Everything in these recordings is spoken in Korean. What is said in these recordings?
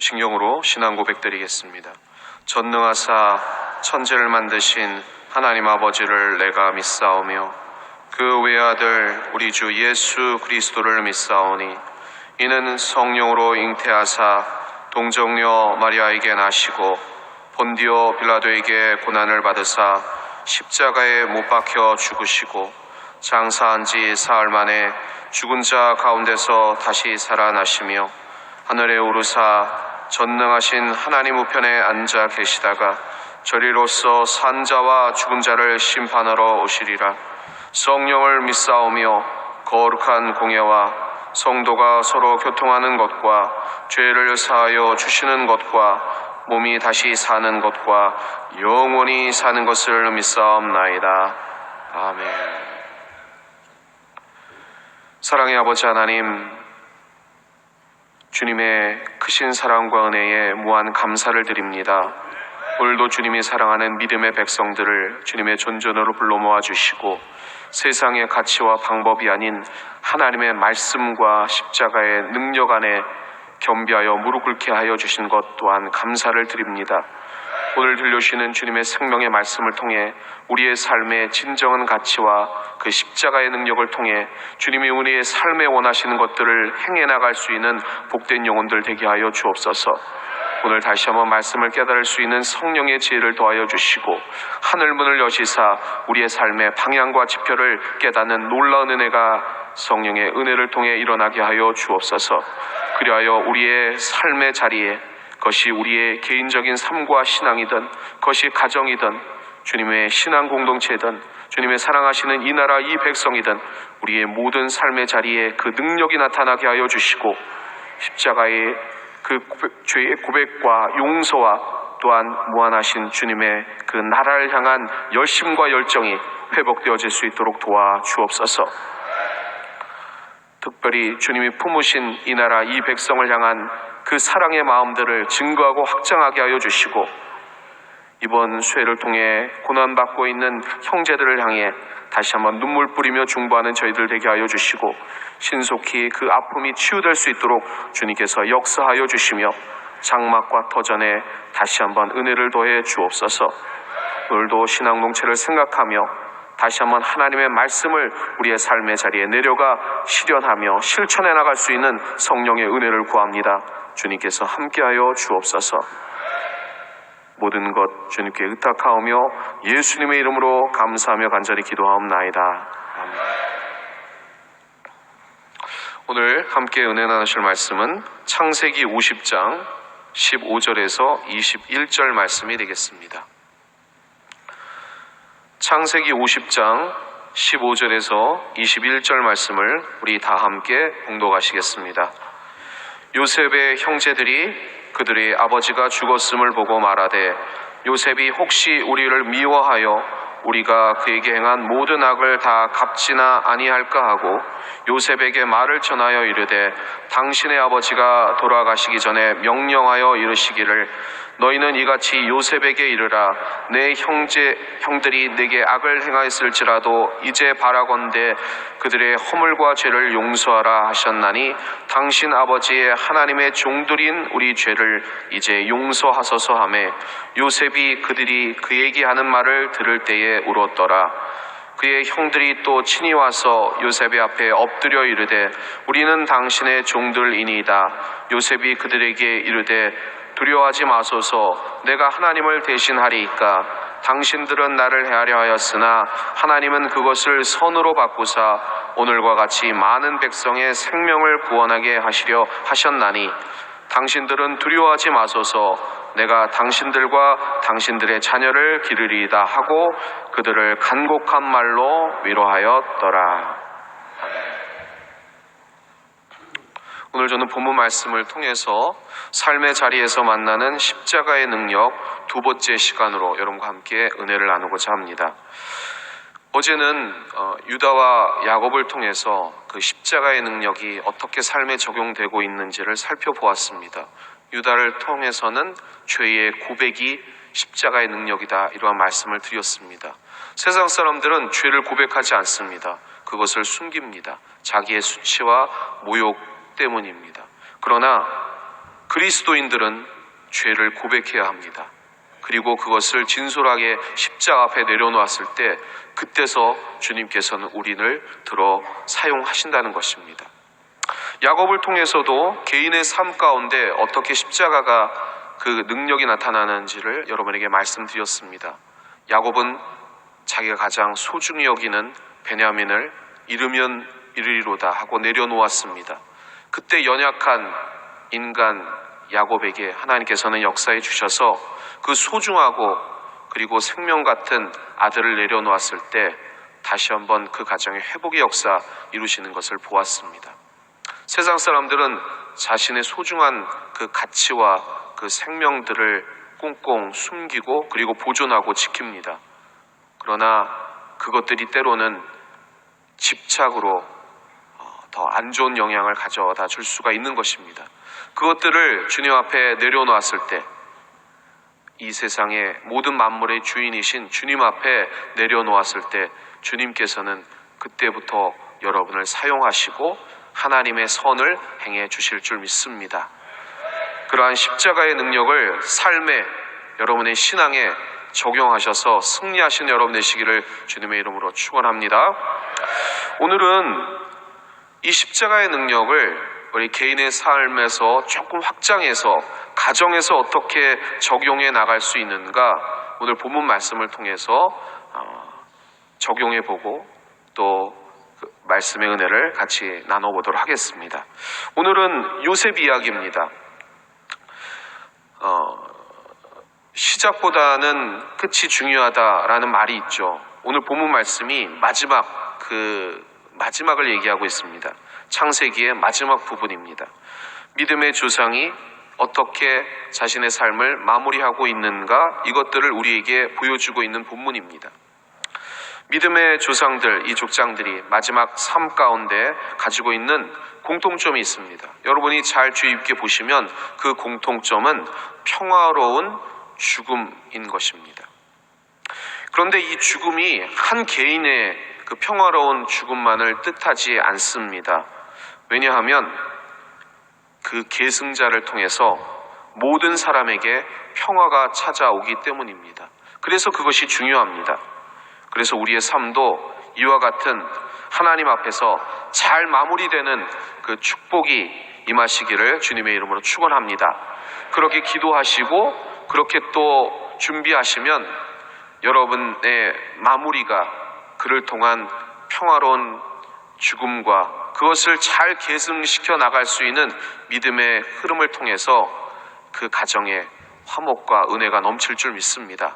징용으로 신앙 고백드리겠습니다. 전능하사 천지를 만드신 하나님 아버지를 내가 믿사오며 그 외아들 우리 주 예수 그리스도를 믿사오니 이는 성령으로 잉태하사 동정녀 마리아에게 나시고 본디오 빌라도에게 고난을 받으사 십자가에 못 박혀 죽으시고 장사한 지 사흘 만에 죽은 자 가운데서 다시 살아나시며 하늘에 오르사 전능하신 하나님 우편에 앉아 계시다가 저리로서 산 자와 죽은 자를 심판하러 오시리라. 성령을 믿사오며 거룩한 공예와 성도가 서로 교통하는 것과 죄를 사하여 주시는 것과 몸이 다시 사는 것과 영원히 사는 것을 믿사옵나이다. 아멘. 사랑의 아버지 하나님, 주님의 크신 사랑과 은혜에 무한 감사를 드립니다. 오늘도 주님이 사랑하는 믿음의 백성들을 주님의 존전으로 불러 모아주시고 세상의 가치와 방법이 아닌 하나님의 말씀과 십자가의 능력 안에 겸비하여 무릎 꿇게 하여 주신 것 또한 감사를 드립니다. 오늘 들려주시는 주님의 생명의 말씀을 통해 우리의 삶의 진정한 가치와 그 십자가의 능력을 통해 주님이 우리의 삶에 원하시는 것들을 행해 나갈 수 있는 복된 영혼들 되게 하여 주옵소서. 오늘 다시 한번 말씀을 깨달을 수 있는 성령의 지혜를 더하여 주시고 하늘문을 여시사 우리의 삶의 방향과 지표를 깨닫는 놀라운 은혜가 성령의 은혜를 통해 일어나게 하여 주옵소서. 그리하여 우리의 삶의 자리에 그것이 우리의 개인적인 삶과 신앙이든 그것이 가정이든 주님의 신앙 공동체든 주님의 사랑하시는 이 나라 이 백성이든 우리의 모든 삶의 자리에 그 능력이 나타나게 하여 주시고 십자가의 그 죄의 고백과 용서와 또한 무한하신 주님의 그 나라를 향한 열심과 열정이 회복되어질 수 있도록 도와주옵소서. 특별히 주님이 품으신 이 나라 이 백성을 향한 그 사랑의 마음들을 증거하고 확장하게 하여 주시고 이번 수혜를 통해 고난받고 있는 형제들을 향해 다시 한번 눈물 뿌리며 중보하는 저희들 되게 하여 주시고 신속히 그 아픔이 치유될 수 있도록 주님께서 역사하여 주시며 장막과 터전에 다시 한번 은혜를 더해 주옵소서. 오늘도 신앙농체를 생각하며 다시 한번 하나님의 말씀을 우리의 삶의 자리에 내려가 실현하며 실천해 나갈 수 있는 성령의 은혜를 구합니다. 주님께서 함께하여 주옵소서. 모든 것 주님께 의탁하오며 예수님의 이름으로 감사하며 간절히 기도하옵나이다. 아멘. 오늘 함께 은혜 나누실 말씀은 창세기 50장 15절에서 21절 말씀이 되겠습니다. 창세기 50장 15절에서 21절 말씀을 우리 다 함께 봉독하시겠습니다. 요셉의 형제들이 그들의 아버지가 죽었음을 보고 말하되 요셉이 혹시 우리를 미워하여 우리가 그에게 행한 모든 악을 다 갚지나 아니할까 하고 요셉에게 말을 전하여 이르되 당신의 아버지가 돌아가시기 전에 명령하여 이르시기를 너희는 이같이 요셉에게 이르라 내 형들이 내게 악을 행하였을지라도 이제 바라건대 그들의 허물과 죄를 용서하라 하셨나니 당신 아버지의 하나님의 종들인 우리 죄를 이제 용서하소서 하매 요셉이 그들이 그에게 하는 말을 들을 때에 울었더라. 그의 형들이 또 친히 와서 요셉의 앞에 엎드려 이르되 우리는 당신의 종들이니이다. 요셉이 그들에게 이르되 두려워하지 마소서. 내가 하나님을 대신하리이까. 당신들은 나를 해하려 하였으나 하나님은 그것을 선으로 바꾸사 오늘과 같이 많은 백성의 생명을 구원하게 하시려 하셨나니 당신들은 두려워하지 마소서. 내가 당신들과 당신들의 자녀를 기르리이다 하고 그들을 간곡한 말로 위로하였더라. 오늘 저는 본문 말씀을 통해서 삶의 자리에서 만나는 십자가의 능력 두 번째 시간으로 여러분과 함께 은혜를 나누고자 합니다. 어제는 유다와 야곱을 통해서 그 십자가의 능력이 어떻게 삶에 적용되고 있는지를 살펴보았습니다. 유다를 통해서는 죄의 고백이 십자가의 능력이다 이러한 말씀을 드렸습니다. 세상 사람들은 죄를 고백하지 않습니다. 그것을 숨깁니다. 자기의 수치와 모욕 때문입니다. 그러나 그 그리스도인들은 죄를 고백해야 합니다. 그리고 그것을 진솔하게 십자가 앞에 내려놓았을 때 그때서 주님께서는 우리를 들어 사용하신다는 것입니다. 야곱을 통해서도 개인의 삶 가운데 어떻게 십자가가 그 능력이 나타나는지를 여러분에게 말씀드렸습니다. 야곱은 자기가 가장 소중히 여기는 베냐민을 잃으면 잃으리로다 하고 내려놓았습니다. 그때 연약한 인간 야곱에게 하나님께서는 역사해 주셔서 그 소중하고 그리고 생명 같은 아들을 내려놓았을 때 다시 한번 그 가정의 회복의 역사 이루시는 것을 보았습니다. 세상 사람들은 자신의 소중한 그 가치와 그 생명들을 꽁꽁 숨기고 그리고 보존하고 지킵니다. 그러나 그것들이 때로는 집착으로 더 안 좋은 영향을 가져다 줄 수가 있는 것입니다. 그것들을 주님 앞에 내려놓았을 때 이 세상의 모든 만물의 주인이신 주님 앞에 내려놓았을 때 주님께서는 그때부터 여러분을 사용하시고 하나님의 선을 행해 주실 줄 믿습니다. 그러한 십자가의 능력을 삶에 여러분의 신앙에 적용하셔서 승리하신 여러분 되시기를 주님의 이름으로 축원합니다. 오늘은 이 십자가의 능력을 우리 개인의 삶에서 조금 확장해서 가정에서 어떻게 적용해 나갈 수 있는가 오늘 본문 말씀을 통해서 적용해 보고 또 그 말씀의 은혜를 같이 나눠보도록 하겠습니다. 오늘은 요셉 이야기입니다. 시작보다는 끝이 중요하다라는 말이 있죠. 오늘 본문 말씀이 마지막을 얘기하고 있습니다. 창세기의 마지막 부분입니다. 믿음의 조상이 어떻게 자신의 삶을 마무리하고 있는가 이것들을 우리에게 보여주고 있는 본문입니다. 믿음의 조상들, 이 족장들이 마지막 삶 가운데 가지고 있는 공통점이 있습니다. 여러분이 잘 주의 깊게 보시면 그 공통점은 평화로운 죽음인 것입니다. 그런데 이 죽음이 한 개인의 그 평화로운 죽음만을 뜻하지 않습니다. 왜냐하면 그 계승자를 통해서 모든 사람에게 평화가 찾아오기 때문입니다. 그래서 그것이 중요합니다. 그래서 우리의 삶도 이와 같은 하나님 앞에서 잘 마무리되는 그 축복이 임하시기를 주님의 이름으로 축원합니다. 그렇게 기도하시고 그렇게 또 준비하시면 여러분의 마무리가 그를 통한 평화로운 죽음과 그것을 잘 계승시켜 나갈 수 있는 믿음의 흐름을 통해서 그 가정에 화목과 은혜가 넘칠 줄 믿습니다.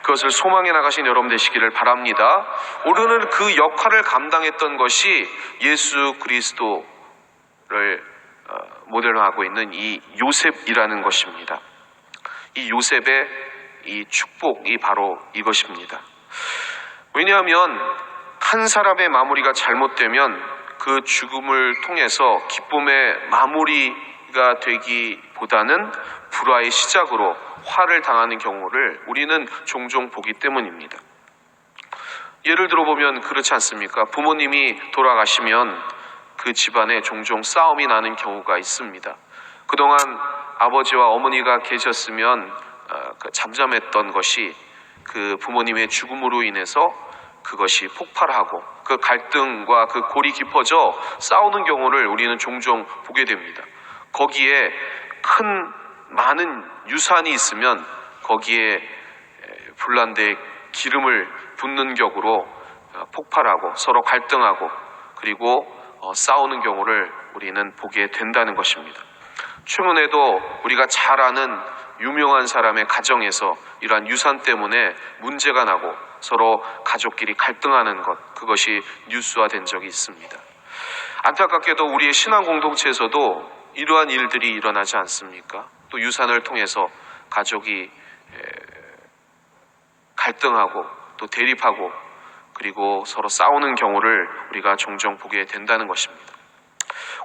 그것을 소망해 나가신 여러분 되시기를 바랍니다. 오늘은 그 역할을 감당했던 것이 예수 그리스도를 모델로 하고 있는 이 요셉이라는 것입니다. 이 요셉의 이 축복이 바로 이것입니다. 왜냐하면 한 사람의 마무리가 잘못되면 그 죽음을 통해서 기쁨의 마무리가 되기보다는 불화의 시작으로 화를 당하는 경우를 우리는 종종 보기 때문입니다. 예를 들어보면 그렇지 않습니까? 부모님이 돌아가시면 그 집안에 종종 싸움이 나는 경우가 있습니다. 그동안 아버지와 어머니가 계셨으면 잠잠했던 것이 그 부모님의 죽음으로 인해서 그것이 폭발하고 그 갈등과 그 골이 깊어져 싸우는 경우를 우리는 종종 보게 됩니다. 거기에 많은 유산이 있으면 거기에 불난데 기름을 붓는 격으로 폭발하고 서로 갈등하고 그리고 싸우는 경우를 우리는 보게 된다는 것입니다. 최근에도 우리가 잘 아는 유명한 사람의 가정에서 이러한 유산 때문에 문제가 나고 서로 가족끼리 갈등하는 것, 그것이 뉴스화된 적이 있습니다. 안타깝게도 우리의 신앙 공동체에서도 이러한 일들이 일어나지 않습니까? 또 유산을 통해서 가족이 갈등하고 또 대립하고 그리고 서로 싸우는 경우를 우리가 종종 보게 된다는 것입니다.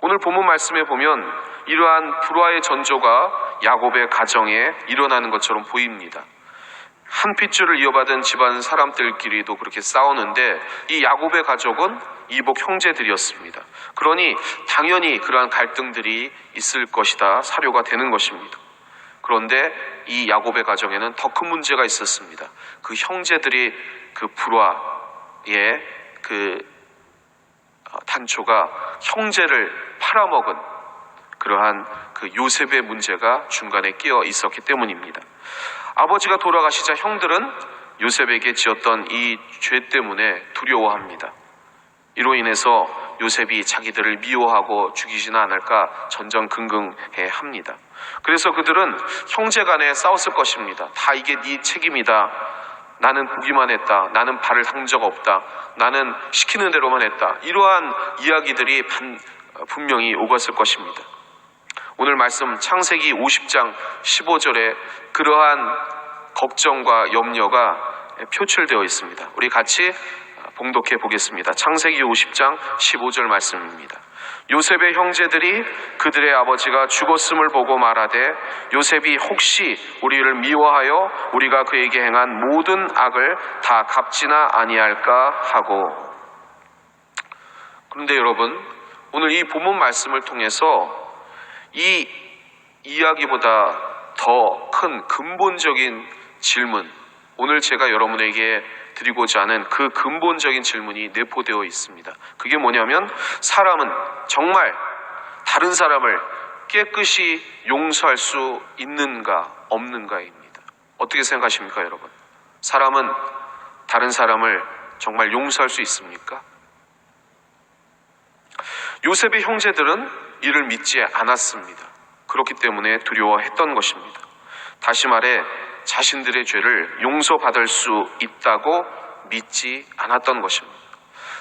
오늘 본문 말씀에 보면 이러한 불화의 전조가 야곱의 가정에 일어나는 것처럼 보입니다. 한 핏줄을 이어받은 집안 사람들끼리도 그렇게 싸우는데 이 야곱의 가족은 이복 형제들이었습니다. 그러니 당연히 그러한 갈등들이 있을 것이다 사료가 되는 것입니다. 그런데 이 야곱의 가정에는 더 큰 문제가 있었습니다. 그 형제들이 그 불화의 그 단초가 형제를 팔아먹은 그러한 그 요셉의 문제가 중간에 끼어 있었기 때문입니다. 아버지가 돌아가시자 형들은 요셉에게 지었던 이 죄 때문에 두려워합니다. 이로 인해서 요셉이 자기들을 미워하고 죽이지는 않을까 전전긍긍해 합니다. 그래서 그들은 형제 간에 싸웠을 것입니다. 다 이게 네 책임이다. 나는 보기만 했다. 나는 발을 한 적 없다. 나는 시키는 대로만 했다. 이러한 이야기들이 분명히 오갔을 것입니다. 오늘 말씀 창세기 50장 15절에 그러한 걱정과 염려가 표출되어 있습니다. 우리 같이 봉독해 보겠습니다. 창세기 50장 15절 말씀입니다. 요셉의 형제들이 그들의 아버지가 죽었음을 보고 말하되 요셉이 혹시 우리를 미워하여 우리가 그에게 행한 모든 악을 다 갚지나 아니할까 하고. 그런데 여러분, 오늘 이 본문 말씀을 통해서 이 이야기보다 더 큰 근본적인 질문, 오늘 제가 여러분에게 드리고자 하는 그 근본적인 질문이 내포되어 있습니다. 그게 뭐냐면 사람은 정말 다른 사람을 깨끗이 용서할 수 있는가 없는가입니다. 어떻게 생각하십니까, 여러분? 사람은 다른 사람을 정말 용서할 수 있습니까? 요셉의 형제들은 이를 믿지 않았습니다. 그렇기 때문에 두려워했던 것입니다. 다시 말해 자신들의 죄를 용서받을 수 있다고 믿지 않았던 것입니다.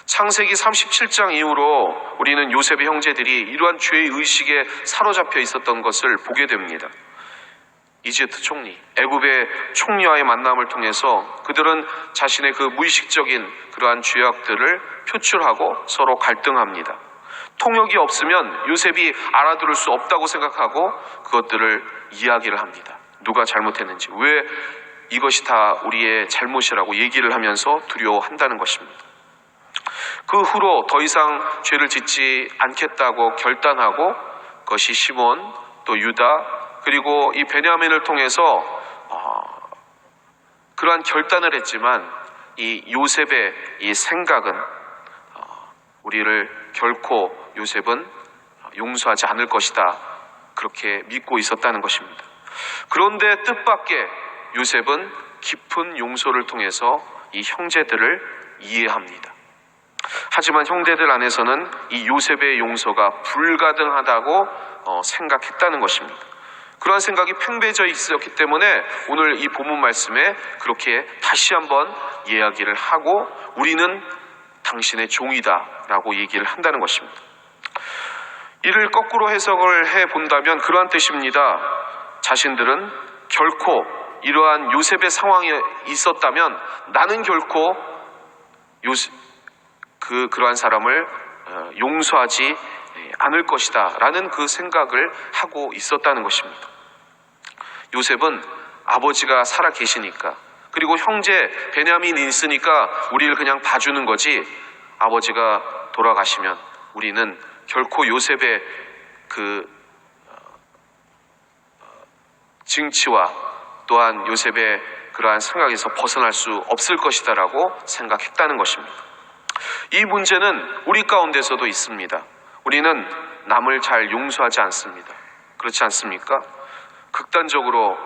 창세기 37장 이후로 우리는 요셉의 형제들이 이러한 죄의 의식에 사로잡혀 있었던 것을 보게 됩니다. 이집트 총리, 애굽의 총리와의 만남을 통해서 그들은 자신의 그 무의식적인 그러한 죄악들을 표출하고 서로 갈등합니다. 통역이 없으면 요셉이 알아들을 수 없다고 생각하고 그것들을 이야기를 합니다. 누가 잘못했는지, 왜 이것이 다 우리의 잘못이라고 얘기를 하면서 두려워한다는 것입니다. 그 후로 더 이상 죄를 짓지 않겠다고 결단하고 그것이 시몬, 또 유다, 그리고 이 베냐민을 통해서 그러한 결단을 했지만 이 요셉의 이 생각은 우리를 결코 요셉은 용서하지 않을 것이다, 그렇게 믿고 있었다는 것입니다. 그런데 뜻밖의 요셉은 깊은 용서를 통해서 이 형제들을 이해합니다. 하지만 형제들 안에서는 이 요셉의 용서가 불가능하다고 생각했다는 것입니다. 그러한 생각이 팽배해져 있었기 때문에 오늘 이 본문 말씀에 그렇게 다시 한번 이야기를 하고 우리는 당신의 종이다 라고 얘기를 한다는 것입니다. 이를 거꾸로 해석을 해본다면 그러한 뜻입니다. 자신들은 결코 이러한 요셉의 상황에 있었다면 나는 결코 그러한 사람을 용서하지 않을 것이다 라는 그 생각을 하고 있었다는 것입니다. 요셉은 아버지가 살아 계시니까, 그리고 형제 베냐민이 있으니까 우리를 그냥 봐주는 거지, 아버지가 돌아가시면 우리는 결코 요셉의 그 증치와 또한 요셉의 그러한 생각에서 벗어날 수 없을 것이다 라고 생각했다는 것입니다. 이 문제는 우리 가운데서도 있습니다. 우리는 남을 잘 용서하지 않습니다. 그렇지 않습니까? 극단적으로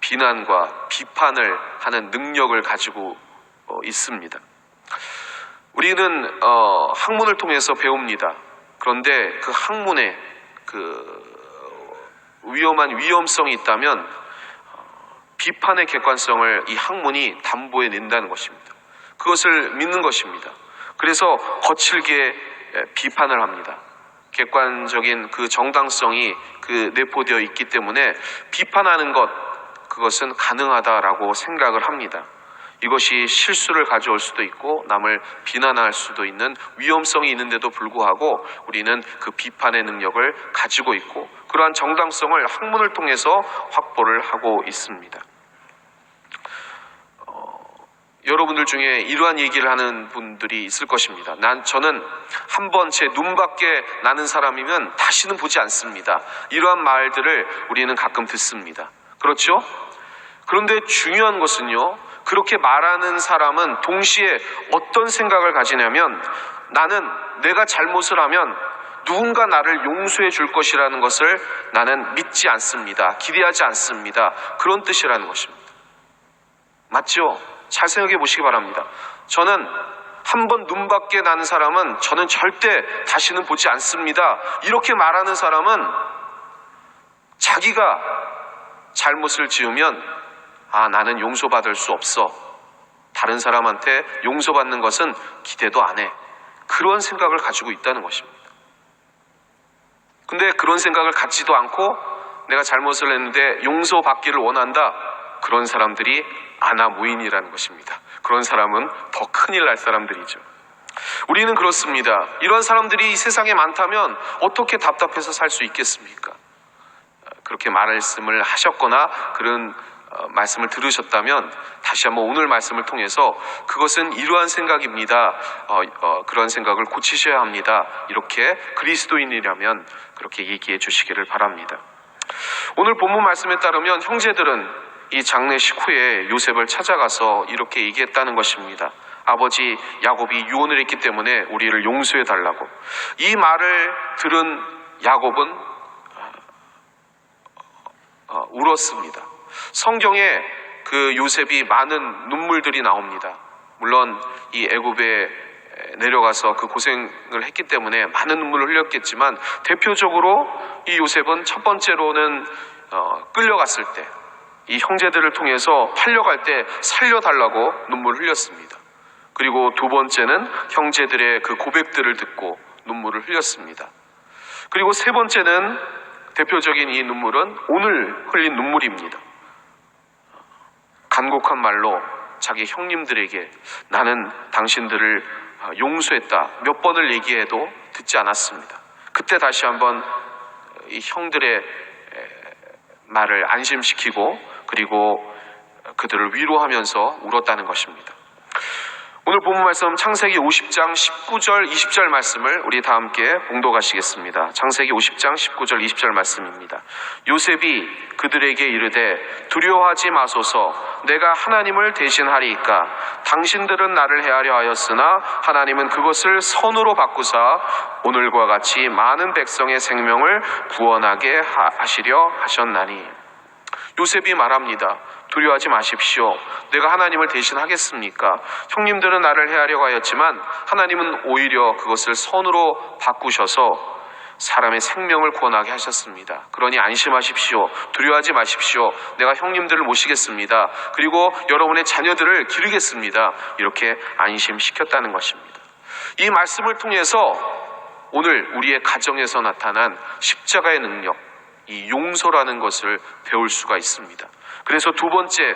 비난과 비판을 하는 능력을 가지고 있습니다. 우리는 학문을 통해서 배웁니다. 그런데 그 학문에 그 위험한 위험성이 있다면 비판의 객관성을 이 학문이 담보해낸다는 것입니다. 그것을 믿는 것입니다. 그래서 거칠게 비판을 합니다. 객관적인 그 정당성이 그 내포되어 있기 때문에 비판하는 것, 그것은 가능하다라고 생각을 합니다. 이것이 실수를 가져올 수도 있고 남을 비난할 수도 있는 위험성이 있는데도 불구하고 우리는 그 비판의 능력을 가지고 있고 그러한 정당성을 학문을 통해서 확보를 하고 있습니다. 여러분들 중에 이러한 얘기를 하는 분들이 있을 것입니다. 저는 한번 제 눈밖에 나는 사람이면 다시는 보지 않습니다. 이러한 말들을 우리는 가끔 듣습니다. 그렇죠? 그런데 중요한 것은요, 그렇게 말하는 사람은 동시에 어떤 생각을 가지냐면, 나는 내가 잘못을 하면 누군가 나를 용서해 줄 것이라는 것을 나는 믿지 않습니다. 기대하지 않습니다. 그런 뜻이라는 것입니다. 맞죠? 잘 생각해 보시기 바랍니다. 저는 한번 눈밖에 나는 사람은 저는 절대 다시는 보지 않습니다. 이렇게 말하는 사람은 자기가 잘못을 지으면 나는 용서받을 수 없어. 다른 사람한테 용서받는 것은 기대도 안 해. 그런 생각을 가지고 있다는 것입니다. 근데 그런 생각을 갖지도 않고 내가 잘못을 했는데 용서받기를 원한다. 그런 사람들이 아나무인이라는 것입니다. 그런 사람은 더 큰일 날 사람들이죠. 우리는 그렇습니다. 이런 사람들이 이 세상에 많다면 어떻게 답답해서 살 수 있겠습니까? 그렇게 말씀을 하셨거나 그런 말씀을 들으셨다면 다시 한번 오늘 말씀을 통해서 그것은 이러한 생각입니다. 그런 생각을 고치셔야 합니다. 이렇게 그리스도인이라면 그렇게 얘기해 주시기를 바랍니다. 오늘 본문 말씀에 따르면 형제들은 이 장례식 후에 요셉을 찾아가서 이렇게 얘기했다는 것입니다. 아버지 야곱이 유언을 했기 때문에 우리를 용서해 달라고. 이 말을 들은 야곱은 울었습니다. 성경에 그 요셉이 많은 눈물들이 나옵니다. 물론 이 애굽에 내려가서 그 고생을 했기 때문에 많은 눈물을 흘렸겠지만 대표적으로 이 요셉은 첫 번째로는 끌려갔을 때 이 형제들을 통해서 팔려갈 때 살려달라고 눈물을 흘렸습니다. 그리고 두 번째는 형제들의 그 고백들을 듣고 눈물을 흘렸습니다. 그리고 세 번째는 대표적인 이 눈물은 오늘 흘린 눈물입니다. 간곡한 말로 자기 형님들에게 나는 당신들을 용서했다 몇 번을 얘기해도 듣지 않았습니다. 그때 다시 한번 이 형들의 말을 안심시키고 그리고 그들을 위로하면서 울었다는 것입니다. 오늘 본문 말씀 창세기 50장 19절 20절 말씀을 우리 다 함께 봉독하시겠습니다. 창세기 50장 19절 20절 말씀입니다. 요셉이 그들에게 이르되 두려워하지 마소서 내가 하나님을 대신하리이까 당신들은 나를 해하려 하였으나 하나님은 그것을 선으로 바꾸사 오늘과 같이 많은 백성의 생명을 구원하게 하시려 하셨나니. 요셉이 말합니다. 두려워하지 마십시오. 내가 하나님을 대신하겠습니까? 형님들은 나를 해하려고 하였지만 하나님은 오히려 그것을 선으로 바꾸셔서 사람의 생명을 구원하게 하셨습니다. 그러니 안심하십시오. 두려워하지 마십시오. 내가 형님들을 모시겠습니다. 그리고 여러분의 자녀들을 기르겠습니다. 이렇게 안심시켰다는 것입니다. 이 말씀을 통해서 오늘 우리의 가정에서 나타난 십자가의 능력, 이 용서라는 것을 배울 수가 있습니다. 그래서 두 번째,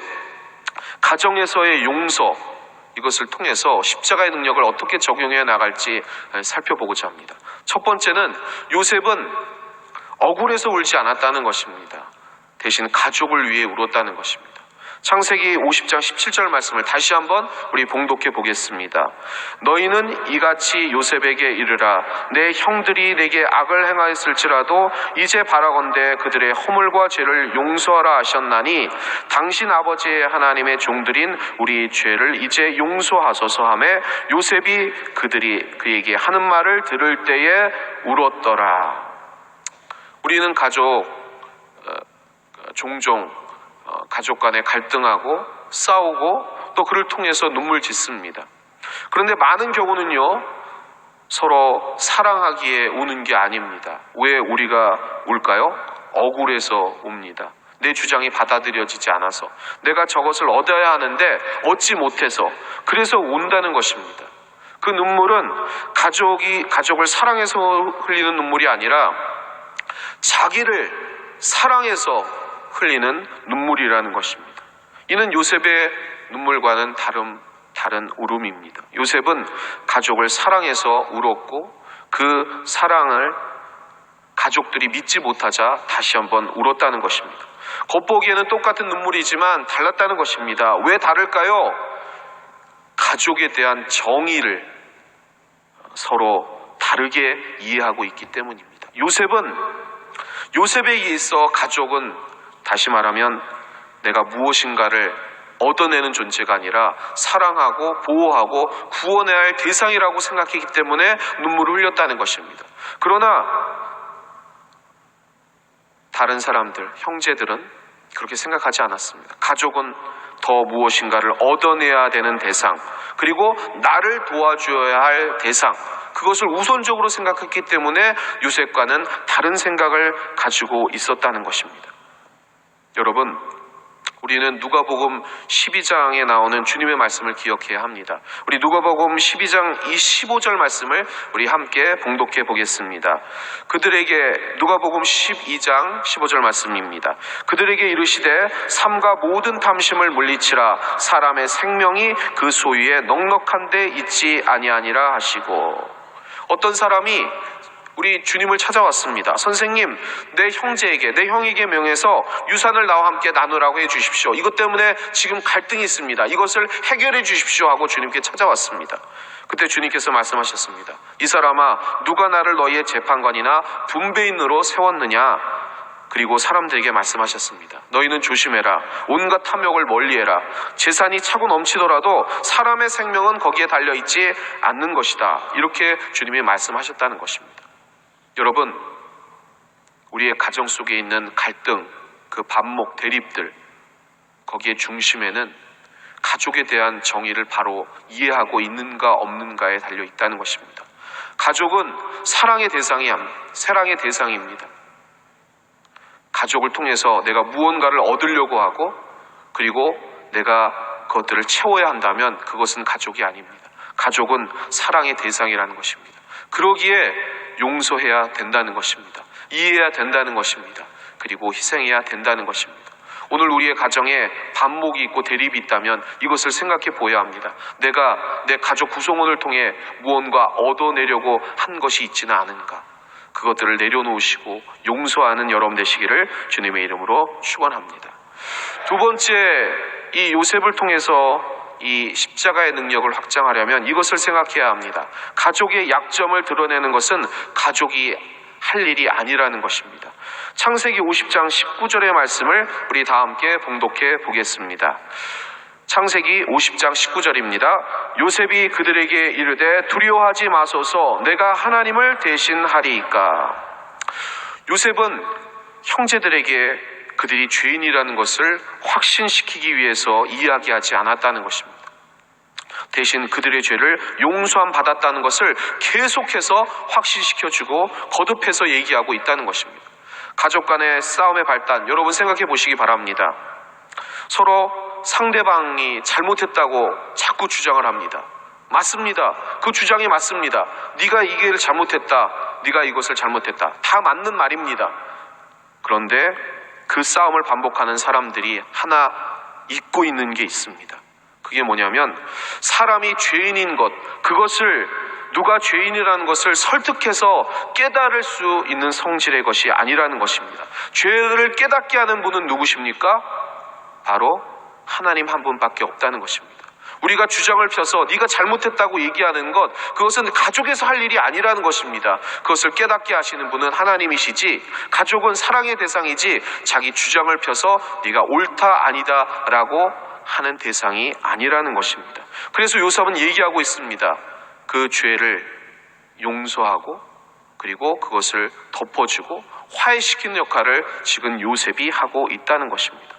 가정에서의 용서, 이것을 통해서 십자가의 능력을 어떻게 적용해 나갈지 살펴보고자 합니다. 첫 번째는 요셉은 억울해서 울지 않았다는 것입니다. 대신 가족을 위해 울었다는 것입니다. 창세기 50장 17절 말씀을 다시 한번 우리 봉독해 보겠습니다. 너희는 이같이 요셉에게 이르라. 내 형들이 내게 악을 행하였을지라도 이제 바라건대 그들의 허물과 죄를 용서하라 하셨나니 당신 아버지의 하나님의 종들인 우리 죄를 이제 용서하소서 하며 요셉이 그들이 그에게 하는 말을 들을 때에 울었더라. 우리는 종종 가족 간에 갈등하고 싸우고 또 그를 통해서 눈물 짓습니다. 그런데 많은 경우는요, 서로 사랑하기에 우는 게 아닙니다. 왜 우리가 울까요? 억울해서 웁니다. 내 주장이 받아들여지지 않아서, 내가 저것을 얻어야 하는데 얻지 못해서, 그래서 운다는 것입니다. 그 눈물은 가족을 사랑해서 흘리는 눈물이 아니라 자기를 사랑해서 흘리는 눈물이라는 것입니다. 이는 요셉의 눈물과는 다른 울음입니다. 요셉은 가족을 사랑해서 울었고 그 사랑을 가족들이 믿지 못하자 다시 한번 울었다는 것입니다. 겉보기에는 똑같은 눈물이지만 달랐다는 것입니다. 왜 다를까요? 가족에 대한 정의를 서로 다르게 이해하고 있기 때문입니다. 요셉에 의해서 가족은 다시 말하면 내가 무엇인가를 얻어내는 존재가 아니라 사랑하고 보호하고 구원해야 할 대상이라고 생각했기 때문에 눈물을 흘렸다는 것입니다. 그러나 다른 사람들, 형제들은 그렇게 생각하지 않았습니다. 가족은 더 무엇인가를 얻어내야 되는 대상, 그리고 나를 도와줘야 할 대상, 그것을 우선적으로 생각했기 때문에 요셉과는 다른 생각을 가지고 있었다는 것입니다. 여러분, 우리는 누가복음 12장에 나오는 주님의 말씀을 기억해야 합니다. 우리 누가복음 12장 이 15절 말씀을 우리 함께 봉독해 보겠습니다. 그들에게 누가복음 12장 15절 말씀입니다. 그들에게 이르시되 삼가 모든 탐심을 물리치라 사람의 생명이 그 소유에 넉넉한 데 있지 아니하니라 하시고, 어떤 사람이 우리 주님을 찾아왔습니다. 선생님, 내 형제에게, 내 형에게 명해서 유산을 나와 함께 나누라고 해주십시오. 이것 때문에 지금 갈등이 있습니다. 이것을 해결해 주십시오 하고 주님께 찾아왔습니다. 그때 주님께서 말씀하셨습니다. 이 사람아, 누가 나를 너희의 재판관이나 분배인으로 세웠느냐? 그리고 사람들에게 말씀하셨습니다. 너희는 조심해라. 온갖 탐욕을 멀리해라. 재산이 차고 넘치더라도 사람의 생명은 거기에 달려있지 않는 것이다. 이렇게 주님이 말씀하셨다는 것입니다. 여러분, 우리의 가정 속에 있는 갈등, 그 반목, 대립들, 거기에 중심에는 가족에 대한 정의를 바로 이해하고 있는가 없는가에 달려 있다는 것입니다. 가족은 사랑의 대상입니다. 가족을 통해서 내가 무언가를 얻으려고 하고, 그리고 내가 그것들을 채워야 한다면 그것은 가족이 아닙니다. 가족은 사랑의 대상이라는 것입니다. 그러기에 용서해야 된다는 것입니다. 이해해야 된다는 것입니다. 그리고 희생해야 된다는 것입니다. 오늘 우리의 가정에 반목이 있고 대립이 있다면 이것을 생각해 보아야 합니다. 내가 내 가족 구성원을 통해 무언가 얻어내려고 한 것이 있지는 않은가. 그것들을 내려놓으시고 용서하는 여러분 되시기를 주님의 이름으로 축원합니다. 두 번째, 이 요셉을 통해서 이 십자가의 능력을 확장하려면 이것을 생각해야 합니다. 가족의 약점을 드러내는 것은 가족이 할 일이 아니라는 것입니다. 창세기 50장 19절의 말씀을 우리 다 함께 봉독해 보겠습니다. 창세기 50장 19절입니다. 요셉이 그들에게 이르되 두려워하지 마소서 내가 하나님을 대신하리이까. 요셉은 형제들에게 그들이 죄인이라는 것을 확신시키기 위해서 이야기하지 않았다는 것입니다. 대신 그들의 죄를 용서함 받았다는 것을 계속해서 확신시켜주고 거듭해서 얘기하고 있다는 것입니다. 가족 간의 싸움의 발단, 여러분 생각해 보시기 바랍니다. 서로 상대방이 잘못했다고 자꾸 주장을 합니다. 맞습니다. 그 주장이 맞습니다. 네가 이게 잘못했다, 네가 이것을 잘못했다, 다 맞는 말입니다. 그런데 그 싸움을 반복하는 사람들이 하나 잊고 있는 게 있습니다. 그게 뭐냐면 사람이 죄인인 것, 그것을 누가 죄인이라는 것을 설득해서 깨달을 수 있는 성질의 것이 아니라는 것입니다. 죄를 깨닫게 하는 분은 누구십니까? 바로 하나님 한 분밖에 없다는 것입니다. 우리가 주장을 펴서 네가 잘못했다고 얘기하는 것, 그것은 가족에서 할 일이 아니라는 것입니다. 그것을 깨닫게 하시는 분은 하나님이시지, 가족은 사랑의 대상이지 자기 주장을 펴서 네가 옳다 아니다 라고 하는 대상이 아니라는 것입니다. 그래서 요셉은 얘기하고 있습니다. 그 죄를 용서하고 그리고 그것을 덮어주고 화해시키는 역할을 지금 요셉이 하고 있다는 것입니다.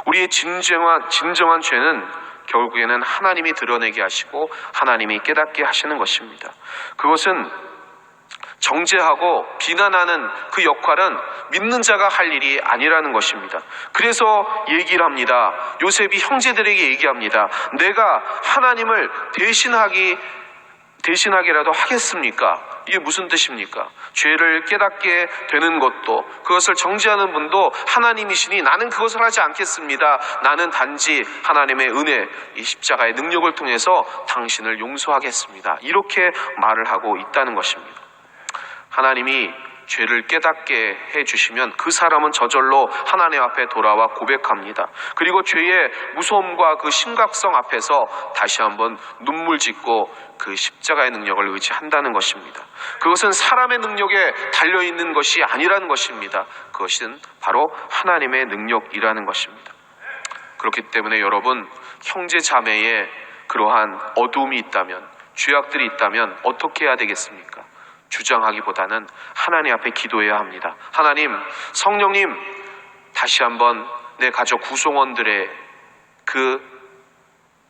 우리의 진정한 죄는 결국에는 하나님이 드러내게 하시고 하나님이 깨닫게 하시는 것입니다. 그것은 정죄하고 비난하는 그 역할은 믿는 자가 할 일이 아니라는 것입니다. 그래서 얘기를 합니다. 요셉이 형제들에게 얘기합니다. 내가 하나님을 대신하게라도 하겠습니까? 이게 무슨 뜻입니까? 죄를 깨닫게 되는 것도, 그것을 정죄하는 분도 하나님이시니 나는 그것을 하지 않겠습니다. 나는 단지 하나님의 은혜, 이 십자가의 능력을 통해서 당신을 용서하겠습니다. 이렇게 말을 하고 있다는 것입니다. 하나님이 죄를 깨닫게 해주시면 그 사람은 저절로 하나님 앞에 돌아와 고백합니다. 그리고 죄의 무서움과 그 심각성 앞에서 다시 한번 눈물 짓고 그 십자가의 능력을 의지한다는 것입니다. 그것은 사람의 능력에 달려있는 것이 아니라는 것입니다. 그것은 바로 하나님의 능력이라는 것입니다. 그렇기 때문에 여러분, 형제 자매에 그러한 어두움이 있다면, 죄악들이 있다면 어떻게 해야 되겠습니까? 주장하기보다는 하나님 앞에 기도해야 합니다. 하나님, 성령님, 다시 한번 내 가족 구성원들의 그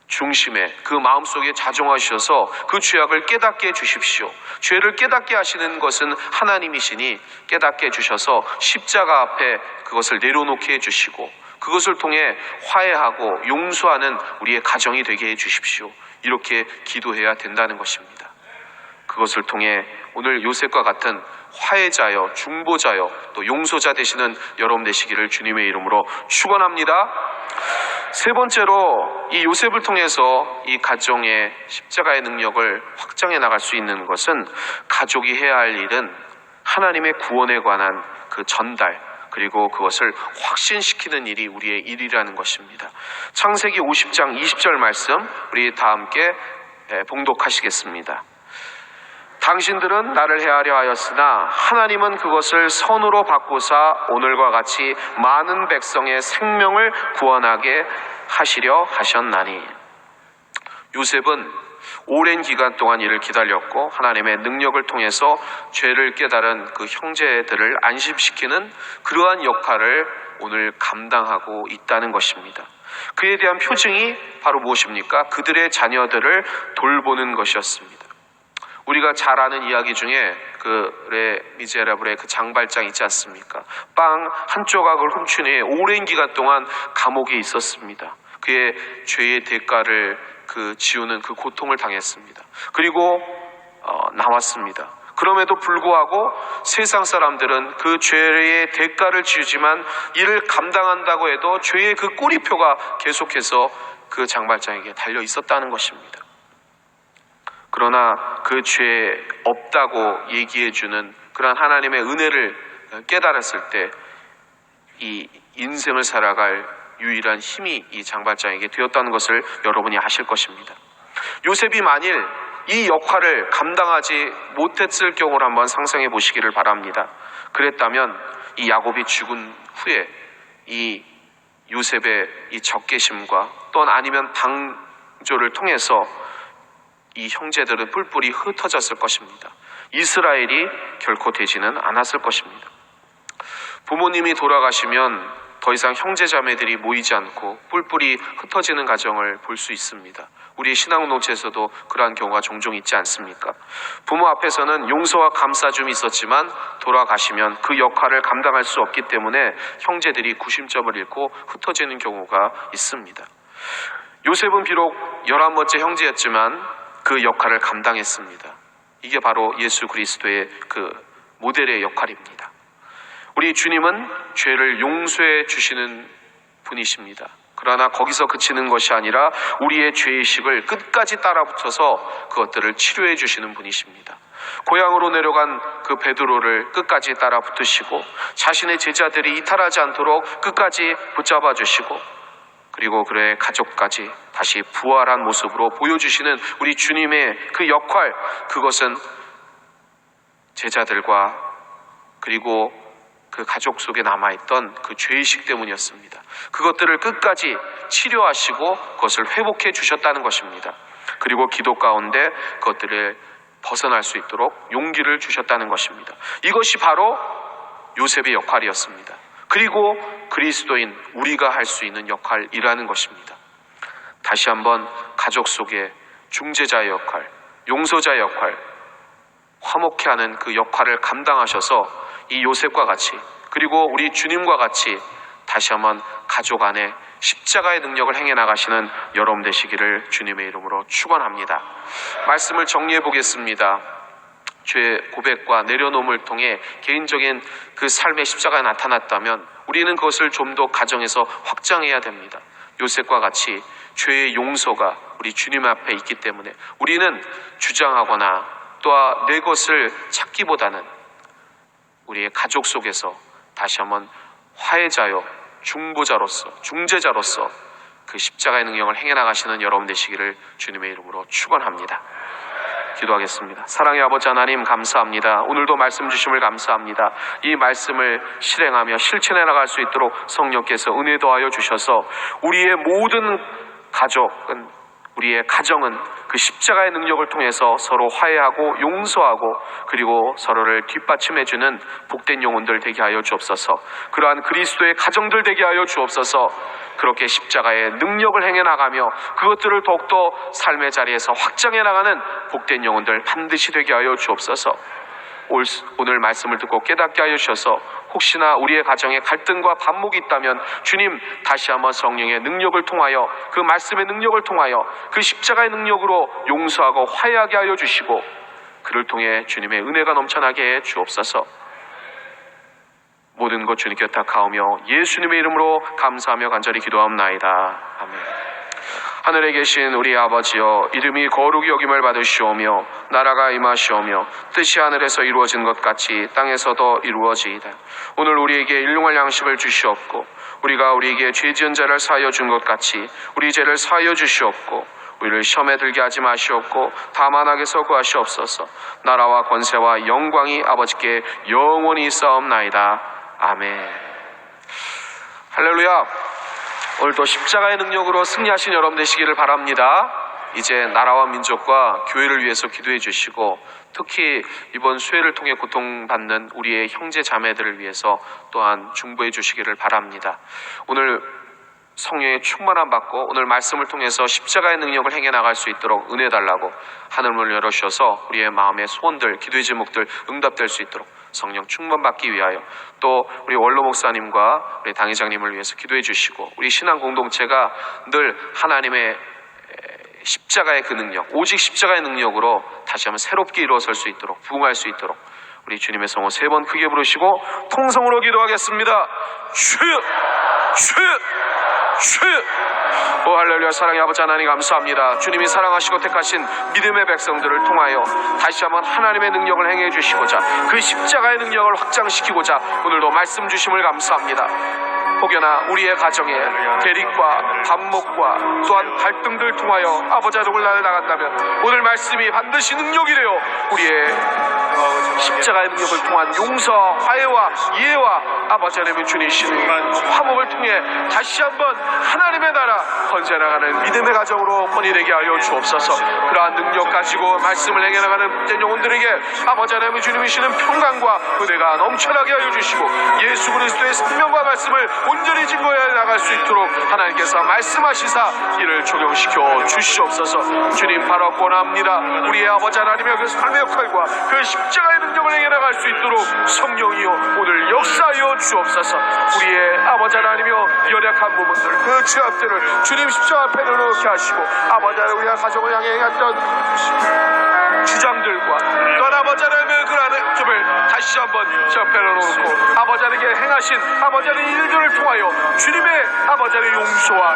중심에, 그 마음속에 자정하셔서 그 죄악을 깨닫게 해주십시오. 죄를 깨닫게 하시는 것은 하나님이시니 깨닫게 해주셔서 십자가 앞에 그것을 내려놓게 해주시고 그것을 통해 화해하고 용서하는 우리의 가정이 되게 해주십시오. 이렇게 기도해야 된다는 것입니다. 그것을 통해 오늘 요셉과 같은 화해자여, 중보자여, 또 용서자 되시는 여러분 되시기를 주님의 이름으로 축원합니다. 세 번째로 이 요셉을 통해서 이 가정의 십자가의 능력을 확장해 나갈 수 있는 것은 가족이 해야 할 일은 하나님의 구원에 관한 그 전달, 그리고 그것을 확신시키는 일이 우리의 일이라는 것입니다. 창세기 50장 20절 말씀 우리 다 함께 봉독하시겠습니다. 당신들은 나를 해하려 하였으나 하나님은 그것을 선으로 바꾸사 오늘과 같이 많은 백성의 생명을 구원하게 하시려 하셨나니. 요셉은 오랜 기간 동안 이를 기다렸고 하나님의 능력을 통해서 죄를 깨달은 그 형제들을 안심시키는 그러한 역할을 오늘 감당하고 있다는 것입니다. 그에 대한 표징이 바로 무엇입니까? 그들의 자녀들을 돌보는 것이었습니다. 우리가 잘 아는 이야기 중에 그 레 미제라블의 그 장발장 있지 않습니까? 빵 한 조각을 훔친 후에 오랜 기간 동안 감옥에 있었습니다. 그의 죄의 대가를 지우는 그 고통을 당했습니다. 그리고 나왔습니다. 그럼에도 불구하고 세상 사람들은 그 죄의 대가를 지우지만 이를 감당한다고 해도 죄의 그 꼬리표가 계속해서 그 장발장에게 달려 있었다는 것입니다. 그러나 그 죄 없다고 얘기해주는 그런 하나님의 은혜를 깨달았을 때 이 인생을 살아갈 유일한 힘이 이 장발장에게 되었다는 것을 여러분이 아실 것입니다. 요셉이 만일 이 역할을 감당하지 못했을 경우를 한번 상상해 보시기를 바랍니다. 그랬다면 이 야곱이 죽은 후에 이 요셉의 이 적개심과 또는 아니면 방조를 통해서 이 형제들은 뿔뿔이 흩어졌을 것입니다. 이스라엘이 결코 되지는 않았을 것입니다. 부모님이 돌아가시면 더 이상 형제자매들이 모이지 않고 뿔뿔이 흩어지는 가정을 볼 수 있습니다. 우리 신앙공동체에서도 그러한 경우가 종종 있지 않습니까? 부모 앞에서는 용서와 감싸줌이 있었지만 돌아가시면 그 역할을 감당할 수 없기 때문에 형제들이 구심점을 잃고 흩어지는 경우가 있습니다. 요셉은 비록 11번째 형제였지만 그 역할을 감당했습니다. 이게 바로 예수 그리스도의 그 모델의 역할입니다. 우리 주님은 죄를 용서해 주시는 분이십니다. 그러나 거기서 그치는 것이 아니라 우리의 죄의식을 끝까지 따라붙어서 그것들을 치료해 주시는 분이십니다. 고향으로 내려간 그 베드로를 끝까지 따라붙으시고 자신의 제자들이 이탈하지 않도록 끝까지 붙잡아 주시고 그리고 그의 가족까지 다시 부활한 모습으로 보여주시는 우리 주님의 그 역할, 그것은 제자들과 그리고 그 가족 속에 남아있던 그 죄의식 때문이었습니다. 그것들을 끝까지 치료하시고 그것을 회복해 주셨다는 것입니다. 그리고 기도 가운데 그것들을 벗어날 수 있도록 용기를 주셨다는 것입니다. 이것이 바로 요셉의 역할이었습니다. 그리고 그리스도인 우리가 할 수 있는 역할이라는 것입니다. 다시 한번 가족 속에 중재자의 역할, 용서자의 역할, 화목케 하는 그 역할을 감당하셔서 이 요셉과 같이 그리고 우리 주님과 같이 다시 한번 가족 안에 십자가의 능력을 행해 나가시는 여러분 되시기를 주님의 이름으로 축원합니다. 말씀을 정리해 보겠습니다. 죄 고백과 내려놓음을 통해 개인적인 그 삶의 십자가가 나타났다면 우리는 그것을 좀 더 가정에서 확장해야 됩니다. 요셉과 같이 죄의 용서가 우리 주님 앞에 있기 때문에 우리는 주장하거나 또 내 것을 찾기보다는 우리의 가족 속에서 다시 한번 화해자요, 중보자로서, 중재자로서 그 십자가의 능력을 행해 나가시는 여러분 되시기를 주님의 이름으로 축원합니다. 기도하겠습니다. 사랑의 아버지 하나님, 감사합니다. 오늘도 말씀 주심을 감사합니다. 이 말씀을 실행하며 실천해 나갈 수 있도록 성령께서 은혜 더하여 주셔서 우리의 모든 가족은, 우리의 가정은 그 십자가의 능력을 통해서 서로 화해하고 용서하고 그리고 서로를 뒷받침해주는 복된 영혼들 되게 하여 주옵소서. 그러한 그리스도의 가정들 되게 하여 주옵소서. 그렇게 십자가의 능력을 행해 나가며 그것들을 더욱더 삶의 자리에서 확장해 나가는 복된 영혼들 반드시 되게 하여 주옵소서. 오늘 말씀을 듣고 깨닫게 하여 주셔서 혹시나 우리의 가정에 갈등과 반목이 있다면 주님, 다시 한번 성령의 능력을 통하여, 그 말씀의 능력을 통하여 그 십자가의 능력으로 용서하고 화해하게 하여 주시고 그를 통해 주님의 은혜가 넘쳐나게 해 주옵소서. 모든 것 주님께 탁하오며 예수님의 이름으로 감사하며 간절히 기도하옵나이다. 아멘. 하늘에 계신 우리 아버지여, 이름이 거룩히 여김을 받으시오며 나라가 임하시오며 뜻이 하늘에서 이루어진 것 같이 땅에서도 이루어지이다. 오늘 우리에게 일용할 양식을 주시옵고 우리가 우리에게 죄 지은 자를 사하여 준 것 같이 우리 죄를 사하여 주시옵고 우리를 시험에 들게 하지 마시옵고 다만 악에서 구하시옵소서. 나라와 권세와 영광이 아버지께 영원히 있사옵나이다. 아멘. 할렐루야. 오늘도 십자가의 능력으로 승리하신 여러분 되시기를 바랍니다. 이제 나라와 민족과 교회를 위해서 기도해 주시고 특히 이번 수해를 통해 고통받는 우리의 형제 자매들을 위해서 또한 중보해 주시기를 바랍니다. 오늘 성령의 충만함 받고 오늘 말씀을 통해서 십자가의 능력을 행해 나갈 수 있도록 은혜 달라고 하늘문을 열어주셔서 우리의 마음의 소원들, 기도의 제목들 응답될 수 있도록 성령 충만 받기 위하여 또 우리 원로 목사님과 우리 당회장님을 위해서 기도해 주시고 우리 신앙 공동체가 늘 하나님의 십자가의 그 능력, 오직 십자가의 능력으로 다시 한번 새롭게 일어설 수 있도록, 부흥할 수 있도록 우리 주님의 성호 3번 크게 부르시고 통성으로 기도하겠습니다. 주여, 주여, 주여. 오 할렐루야. 사랑의 아버지 하나님 감사합니다. 주님이 사랑하시고 택하신 믿음의 백성들을 통하여 다시 한번 하나님의 능력을 행해 주시고자 그 십자가의 능력을 확장시키고자 오늘도 말씀 주심을 감사합니다. 혹여나 우리의 가정에 대립과 반목과 또한 갈등들 통하여 아버지 하나님을 나간다면 오늘 말씀이 반드시 능력이 되어 우리의 십자가의 능력을 통한 용서와 화해와 이해와 아버지 하나님의 주님이신 화목을 통해 다시 한번 하나님의 나라 건져나가는 믿음의 가정으로 번이되게 하여 주옵소서. 그러한 능력 가지고 말씀을 행해 나가는 복된 영혼들에게 아버지 하나님의 주님이시는 평강과 은혜가 넘쳐나게 하여 주시고 예수 그리스도의 생명과 말씀을 온전히 증거해 나갈 수 있도록 하나님께서 말씀하시사 이를 적용시켜 주시옵소서. 주님 바로 권합니다. 우리의 아버지 하나님의 그 삶의 역할과 그 십자가의 능력을 행해 나갈 수 있도록 성령이여 오늘 역사하여 주옵소서. 우리의 아버지 하나님이여 연약한 부분들, 그 죄악들을 주님 십자가 앞에 내놓게 하시고 아버지 하나님 우리가 가정을 향해 했던 주장들과 또한 아버지 하나님의 그러한 점을 다시 한번 옆에 놓고 아버지 하나님께 행하신 아버지 하나님의 일들을 통하여 주님의 아버지 하나님의 용서와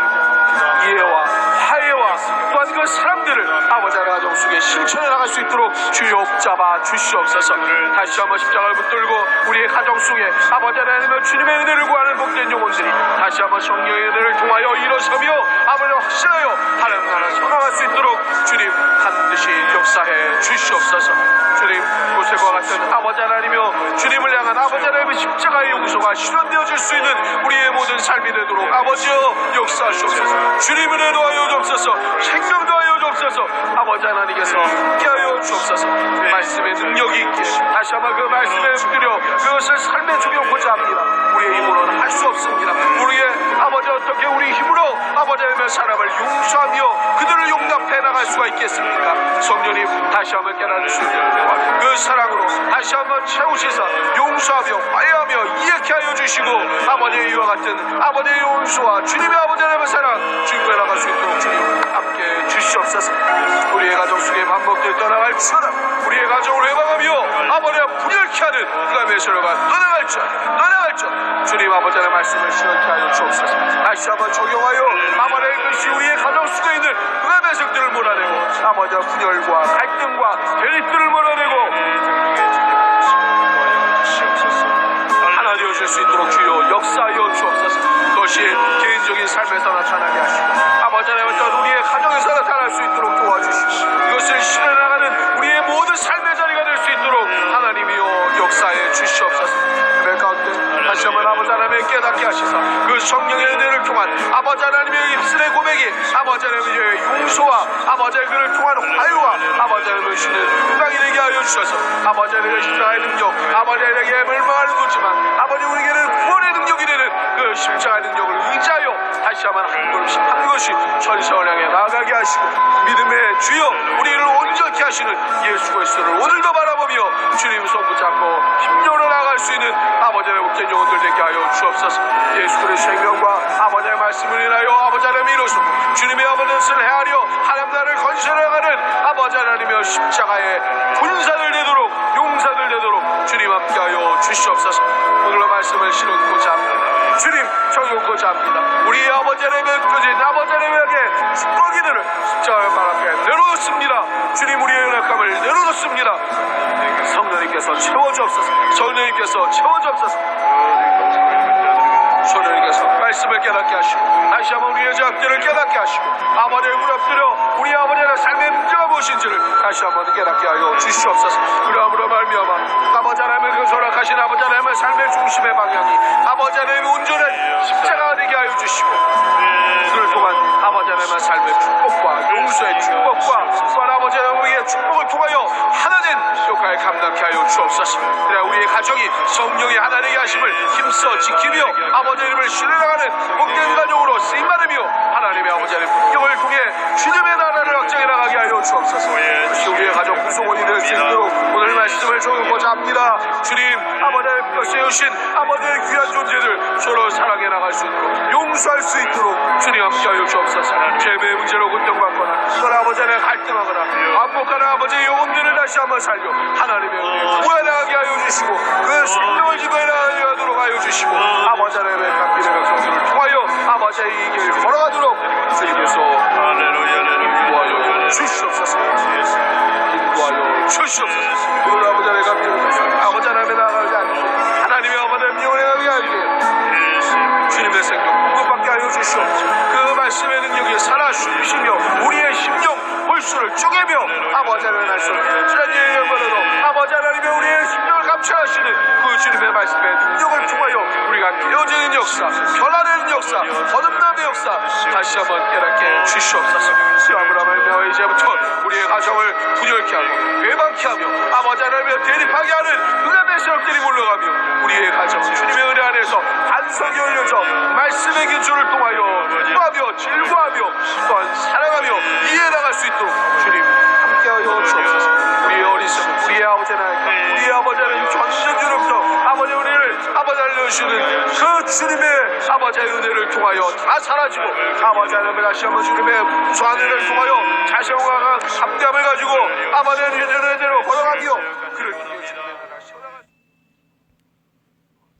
이해와 화해와 또한 그 사람들을 아버지 하나님 가정 속에 실천해 나갈 수 있도록 주여 붙잡아 주시옵소서. 다시 한번 십자가를 붙들고 우리의 가정 속에 아버지 하나님의 주님의 은혜를 구하는 복된 영혼들이 다시 한번 성령의 은혜를 통하여 일어서며 아버지 확신하여 하나님 나라 선언할 수 있도록 주님 반드시 역사해 주시옵소서. 주님 요셉과 같은 아버지 하나님이여 주님을 향한 아버지 하나님의 십자가의 용서가 실현되어질 수 있는 우리의 모든 삶이 되도록 아버지여 역사하시옵소서. 주님 은혜 도하여 주옵소서. 생명 도하여 주옵소서. 아버지 하나님께서 함께하여 주옵소서. 말씀의 능력이 있기에 다시 한번 그 말씀에 붙들여 그것을 삶에 적용하고자 합니다. 우리의 힘으로는 할 수 없습니다. 우리의 아버지 어떻게 우리 힘으로 아버지 하나님의 사람을 용서하며 그들을 용납해 나갈 수가 있겠습니까? 성령님 다시 한번 깨달으시는 은혜와 그 사랑으로 다시 한번 채우시사 용서하며 화해하며 이해케 하여 주시고 아버지의 이와 같은 아버지의 용서와 주님의 아버지 하나님의 사랑 주님께 나갈 수 있도록 주님 함께 주시옵소서. 우리의 가정 속에 반복될 떠나갈 주라. 우리의 가정을 회방하며 아버지와 분열케 하는 그감의 서로가 떠나갈 줄 주님 아버지 하나님의 말씀을 실현케 하여 주옵소서. 다시 한번 적용하여 아버지의 것이 우리의 가정 속에 있는 그감의 색들을 몰아내고 아버지와 분열과 갈등과 대립들을 몰아내고 삶에서 나타나게 하시고 아버지 하나님 어떤 우리의 가정에서 나타날 수 있도록 도와주시고 이것을 실현나가는 우리의 모든 삶의 자리가 될 수 있도록 하나님이여 역사에 주시옵소서. 그 가운데 다시 한번 아버지 하나님의 깨닫게 하시사 그 성령의 은혜를 통한 아버지 하나님의 입술의 고백이 아버지 하나님의 용서와 아버지 그를 통한 화유와 아버지 하나님의 주는 응답이 되게 하여 주셔서 아버지 하나님의 십자가의 능력 아버지 하나님에게 멀망하는 거지만 아버지 우리에게는 구원의 능력이 되는 그 십자가의 능력을 의지하여 다시 한번 한 걸음씩 한 것이 전성을 향해 나아가게 하시고 믿음의 주여 우리를 온전케 하시는 예수 그리스도를 오늘도 바라보며 주님 손 붙잡고 힘겨워 나아갈 수 있는 아버지의 목전 영혼들 되게 하여 주옵소서. 예수 그리스도의 생명과 아버지의 말씀을 인하여 아버지 하나님의 이루시고 주님의 아버지를 헤아려 하나님 나라를 건설해가는 아버지 하나님의 십자가의 군사들 되도록 용사들 되도록 주님 함께하여 주시옵소서. 오늘의 말씀을 실어놓고자 합니다. 주님 적용고자 합니다. 우리 아버지 하나님의 거짓 아버지 하나님에게 축복이들을 십자가의 발 앞에 내려놓습니다. 주님 우리의 연약함을 내려놓습니다. 성령님께서 채워주옵소서. 성령님께서 채워주옵소서. 성령님께서 말씀을 깨닫게 하시고 다시 한번 우리의 죄악들을 깨닫게 하시고 아버지의 무릎들여 우리 아버지의 삶의 문제가 무엇인지를 다시 한번 깨닫게 하여 주시옵소서. 그러므로 말미암아 아버지 하나님의 그 소락하신 아버지 하나님의 삶의 중심의 방향이 아버지 하나님의 온전한 십자가가 되게 하여 주시고 그를 통한 아버지 하나님의 삶의 축복과 용서의 축복과 또한 아버지 하나님의 축복을 통하여 하나된 역할을 감당케 하여 주옵소서. 그래 우리의 가정이 성령의 하나님의 하심을 힘써 지키며 아버지 이름을 신뢰하는 복된 가족으로 쓰임받으며 하나님의 아버지 하나님의 능력을 통해 주님의 나라를 확장해 나가게 하여 주옵소서. 그것이 우리의 가정 구성원이 될 수 있도록 오늘 말씀을 적용고자 합니다. 주님 아버지 하나님께서 세우신 아버지의 귀한 존재들 서로 사랑해 나갈 수 있도록 용서할 수 있도록 주님 함께 하여 주옵소서. 죄의 문제로 고통받거나 또는 아버지 하나님 갈등하거나 반복하는 아버지의 영혼들을 다시 한번 살려 하나님의 은혜에 구해나가게 하여 주시고 그 생명을 지배하게 하도록 하여 주시고 아버지 하나님의 강민의 백성들을 통하여 아버지의 이 길을 걸어가도록 주님께서 인도하여 주시옵소서. 인도하여 주시옵소서. 오늘 아버지 하나님의 강민의 백성 아버지 하나님의 나아가게 하시고 하나님의 아버지의 영혼에 가게 하시고 주님의 생명 공급받게 하여 주시옵소서. 그 말씀의 능력이 살아 숨쉬며 우리의 심령 홀수를 쪼개며 아버지 하나님의 날씨를 지난주에 영광으로 아버지 하나님의 우리의 심령을 감찰하시는 그 주님의 말씀의 능력을 통하여 우리가 깨어지는 역사 변화되는 역사 거듭남의 역사 다시 한번 깨닫게 주시옵소서. 그러므로 말미암아 이제부터 우리의 가정을 분열케 하고 배반케 하며 아버지 하나님의 대립하게 하는 은혜의 세력들이 물러가며 우리의 가정 주님의 은혜 안에서 반석이 열려져 말씀의 기초를 통하여 구하며 질구하며 또한 사랑하며 이해나갈 수 있도록 주님 함께하여 주옵소서. 우리의 어리석음 우리의 아버지 하나님 우리의 아버지 하나님 전쟁주로부터 아버지 우리를 아버지 알려주시는 그 주님의 아버지의 은혜를 통하여 다 사라지고 아버지 하나님의 다시 한번 주님의 소환을 통하여 자신과 함께함을 가지고 아버지 하나님의 은혜대로 걸어가며 그를